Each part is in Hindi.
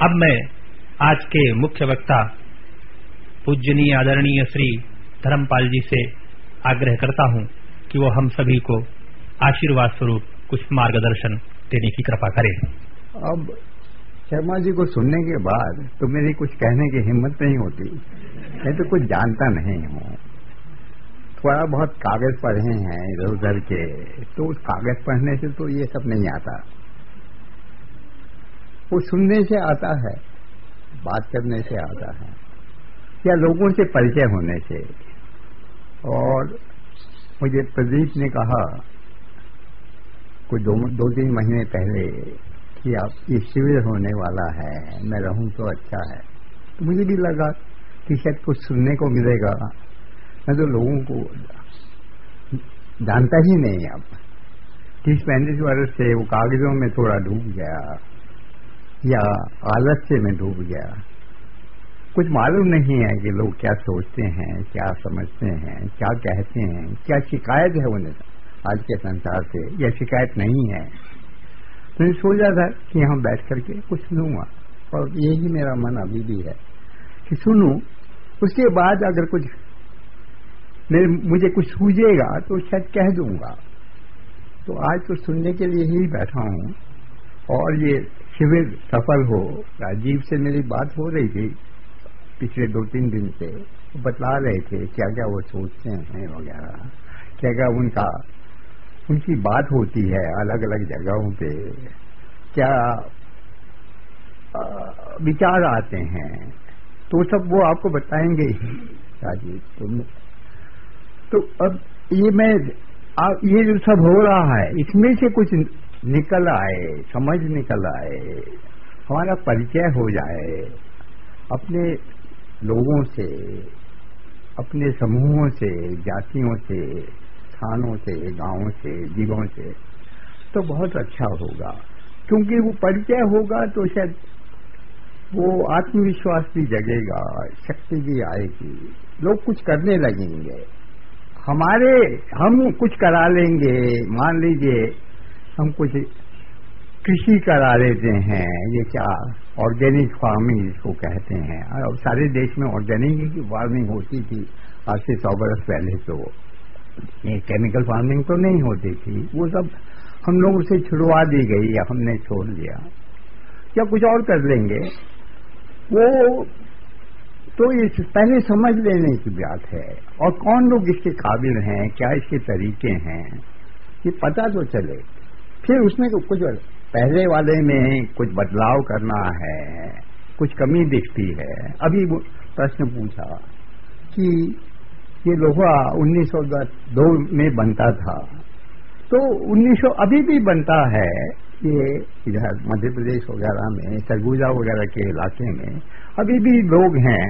अब मैं आज के मुख्य वक्ता पूज्यनीय आदरणीय श्री धर्मपाल जी से आग्रह करता हूं कि वो हम सभी को आशीर्वाद स्वरूप कुछ मार्गदर्शन देने की कृपा करें। अब शर्मा जी को सुनने के बाद तो मेरी कुछ कहने की हिम्मत नहीं होती, मैं तो कुछ जानता नहीं हूँ। थोड़ा बहुत कागज पढ़े हैं इधर उधर के, तो उस कागज पढ़ने से तो ये सब नहीं आता, वो सुनने से आता है, बात करने से आता है, या लोगों से परिचय होने से। और मुझे प्रदीप ने कहा कुछ दो तीन महीने पहले कि आप ये शिविर होने वाला है, मैं रहूं तो अच्छा है। तो मुझे भी लगा कि शायद कुछ सुनने को मिलेगा। मैं तो लोगों को जानता ही नहीं, अब 30-35 वर्ष से वो कागजों में थोड़ा डूब गया या आलस्य में डूब गया। कुछ मालूम नहीं है कि लोग क्या सोचते हैं, क्या समझते हैं, क्या कहते हैं, क्या शिकायत है उन्हें आज के संसार से, या शिकायत नहीं है। तो मैं सोचा था कि यहाँ बैठ करके कुछ सुनूंगा, और यही मेरा मन अभी भी है कि सुनूं। उसके बाद अगर कुछ मुझे कुछ सूझेगा तो शायद कह दूंगा। तो आज तो सुनने के लिए ही बैठा हूँ, और ये शिविर सफल हो। राजीव से मेरी बात हो रही थी पिछले 2-3 दिन से, वो बतला रहे थे क्या क्या वो सोचते हैं वगैरह, क्या क्या उनकी बात होती है अलग अलग जगहों पे, क्या विचार आते हैं, तो सब वो आपको बताएंगे ही राजीव। तो अब ये जो सब हो रहा है, इसमें से कुछ निकल आए, समझ निकल आए, हमारा परिचय हो जाए अपने लोगों से, अपने समूहों से, जातियों से, स्थानों से, गांवों से, जिलों से, तो बहुत अच्छा होगा। क्योंकि वो परिचय होगा तो शायद वो आत्मविश्वास भी जगेगा, शक्ति भी आएगी, लोग कुछ करने लगेंगे। हम कुछ करा लेंगे, मान लीजिए हम कुछ कृषि करा लेते हैं, ये क्या ऑर्गेनिक फार्मिंग जिसको कहते हैं। अब सारे देश में ऑर्गेनिक फार्मिंग होती थी आज से 100 वर्ष पहले, तो ये केमिकल फार्मिंग तो नहीं होती थी। वो सब हम लोगों से छुड़वा दी गई या हमने छोड़ दिया, या कुछ और कर लेंगे। वो तो ये पहले समझ लेने की बात है, और कौन लोग इसके काबिल हैं, क्या इसके तरीके हैं, ये पता तो चले। फिर उसमें कुछ पहले वाले में कुछ बदलाव करना है, कुछ कमी दिखती है। अभी प्रश्न पूछा कि ये लोहा 1902 में बनता था, तो 1900 अभी भी बनता है। ये इधर मध्य प्रदेश वगैरह में, सरगुजा वगैरह के इलाके में अभी भी लोग हैं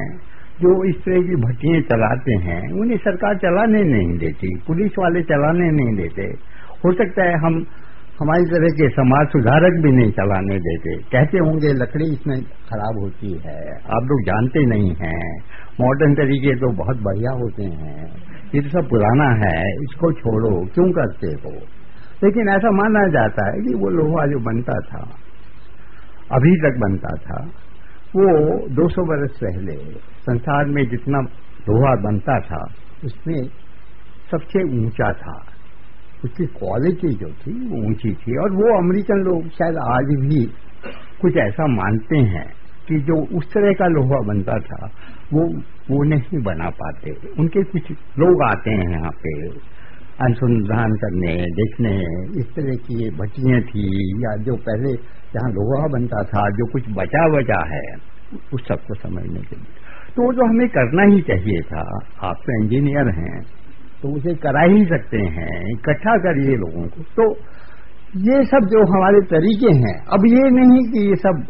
जो इस तरह की भट्टियां चलाते हैं। उन्हें सरकार चलाने नहीं देती, पुलिस वाले चलाने नहीं देते। हो सकता है हमारी तरह के समाज सुधारक भी नहीं चलाने देते, कहते होंगे लकड़ी इसमें खराब होती है, आप लोग जानते नहीं हैं, मॉडर्न तरीके तो बहुत बढ़िया होते हैं, ये तो सब पुराना है, इसको छोड़ो, क्यों करते हो। लेकिन ऐसा माना जाता है कि वो लोहा जो बनता था, अभी तक बनता था, वो 200 वर्ष पहले संसार में जितना लोहा बनता था उसमें सबसे ऊंचा था। उसकी क्वालिटी जो थी वो ऊंची थी, और वो अमेरिकन लोग शायद आज भी कुछ ऐसा मानते हैं कि जो उस तरह का लोहा बनता था वो नहीं बना पाते। उनके कुछ लोग आते हैं यहाँ पे अनुसंधान करने, देखने, इस तरह की ये भट्टियां थी, या जो पहले जहाँ लोहा बनता था, जो कुछ बचा है, उस सबको समझने के लिए। तो वो तो हमें करना ही चाहिए था। आप तो इंजीनियर हैं, तो उसे करा ही सकते हैं, इकट्ठा करिए लोगों को। तो ये सब जो हमारे तरीके हैं, अब ये नहीं कि ये सब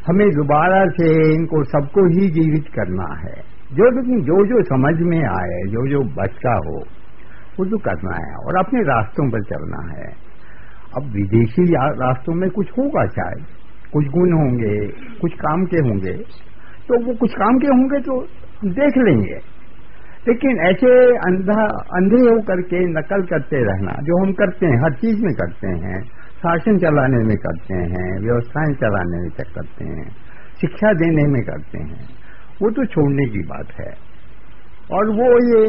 हमें दोबारा से इनको सबको ही जीवित करना है। जो समझ में आए, जो बचता हो, वो तो करना है, और अपने रास्तों पर चलना है। अब विदेशी रास्तों में कुछ होगा, शायद कुछ गुण होंगे, कुछ काम के होंगे, तो वो कुछ काम के होंगे तो देख लेंगे। लेकिन ऐसे अंधे होकर के नकल करते रहना, जो हम करते हैं, हर चीज में करते हैं, शासन चलाने में करते हैं, व्यवस्थाएं चलाने में करते हैं, शिक्षा देने में करते हैं, वो तो छोड़ने की बात है। और वो ये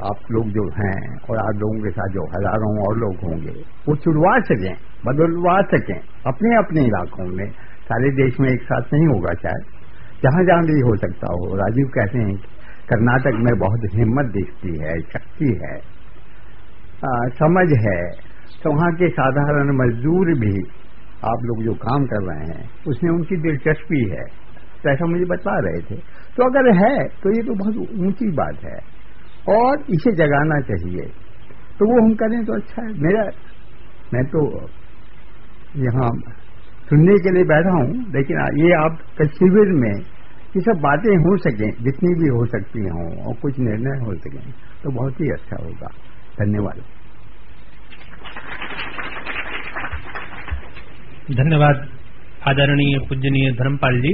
आप लोग जो हैं और आप लोगों के साथ जो हजारों और लोग होंगे, वो छुड़वा सकें, बदलवा सकें अपने अपने इलाकों में। सारे देश में एक साथ नहीं होगा शायद, जहां जहां भी हो सकता हो। राजीव कहते हैं कर्नाटक में बहुत हिम्मत दिखती है, शक्ति है, समझ है, तो वहां के साधारण मजदूर भी आप लोग जो काम कर रहे हैं उसमें उनकी दिलचस्पी है, तो ऐसा मुझे बता रहे थे। तो अगर है तो ये तो बहुत ऊंची बात है और इसे जगाना चाहिए, तो वो हम करें तो अच्छा है। मैं तो यहाँ सुनने के लिए बैठा हूँ, लेकिन ये आप शिविर में ये सब बातें हो सकें, जितनी भी हो सकती हों, और कुछ निर्णय हो सकें तो बहुत ही अच्छा होगा। धन्यवाद। धन्यवाद आदरणीय पूजनीय धर्मपाल जी।